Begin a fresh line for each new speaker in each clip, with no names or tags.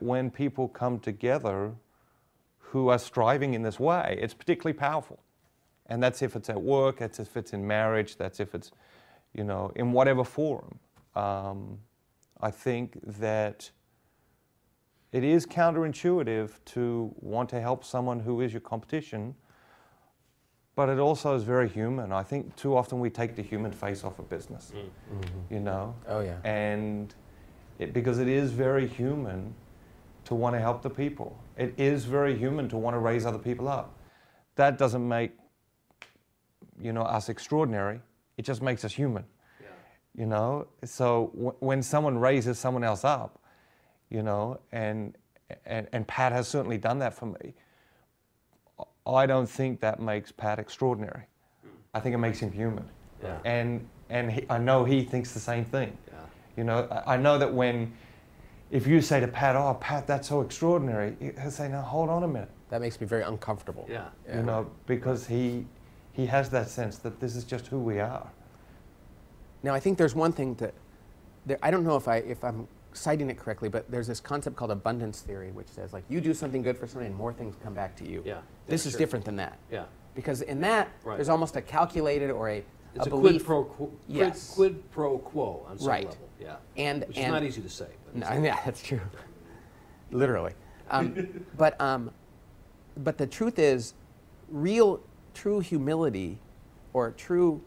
When people come together who are striving in this way, it's particularly powerful. And that's if it's at work, that's if it's in marriage, that's if it's, you know, in whatever forum. I think that it is counterintuitive to want to help someone who is your competition, but it also is very human. I think too often we take the human face off of business, you know?
Oh, yeah.
And because it is very human to want to help the people. It is very human to want to raise other people up. That doesn't make, you know, us extraordinary. It just makes us human, you know? So when someone raises someone else up, you know, and Pat has certainly done that for me, I don't think that makes Pat extraordinary. I think it makes him human.
Yeah.
And I know he thinks the same thing.
Yeah.
You know, I know that if you say to Pat, "Oh, Pat, that's so extraordinary," he'll say, "No, hold on a minute."
That makes me very uncomfortable.
Yeah.
You know, because he has that sense that this is just who we are.
Now, I think there's one thing I don't know if I'm citing it correctly, but there's this concept called abundance theory, which says, like, you do something good for somebody and more things come back to you.
Yeah.
This is different than that.
Yeah.
Because in that, there's almost a calculated or a
quid
belief.
pro quo,
Yes.
quid pro quo on some level. Yeah. Which is not easy to say.
No, yeah, that's true. Literally. But the truth is, true humility or true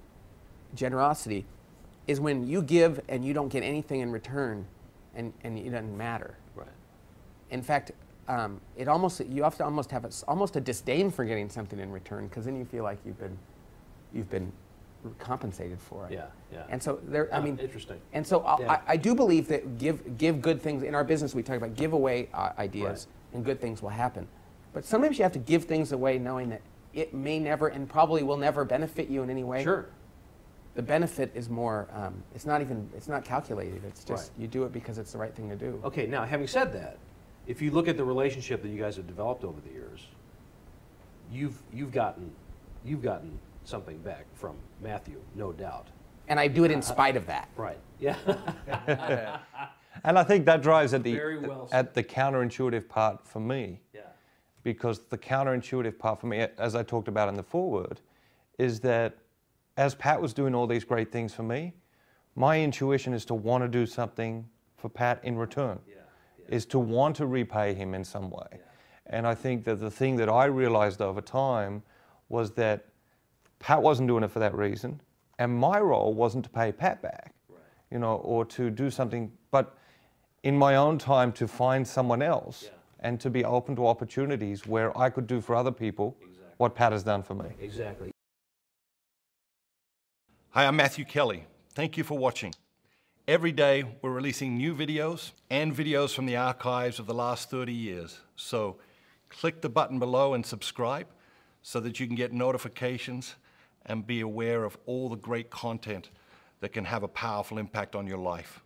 generosity is when you give and you don't get anything in return, and it doesn't matter.
Right.
In fact, you have to almost have almost a disdain for getting something in return, because then you feel like you've been compensated for it.
Yeah, yeah.
And so I mean,
interesting.
And so I do believe that give good things in our business. We talk about give away ideas, and good things will happen. But sometimes you have to give things away knowing that it may never and probably will never benefit you in any way.
Sure.
The benefit is more, it's not calculated. It's just you do it because it's the right thing to do.
Okay, now having said that, if you look at the relationship that you guys have developed over the years, you've gotten something back from Matthew, no doubt.
And I do it in spite of that.
Right. Yeah.
And I think that drives at
Very well
at the counterintuitive part for me.
Yeah.
Because the counterintuitive part for me, as I talked about in the foreword, is that as Pat was doing all these great things for me, my intuition is to want to do something for Pat in return, is to want to repay him in some way. Yeah. And I think that the thing that I realized over time was that Pat wasn't doing it for that reason, and my role wasn't to pay Pat back, you know, or to do something, but in my own time to find someone else and to be open to opportunities where I could do for other people what Pat has done for me.
Exactly.
Hi, I'm Matthew Kelly. Thank you for watching. Every day we're releasing new videos and videos from the archives of the last 30 years. So click the button below and subscribe so that you can get notifications and be aware of all the great content that can have a powerful impact on your life.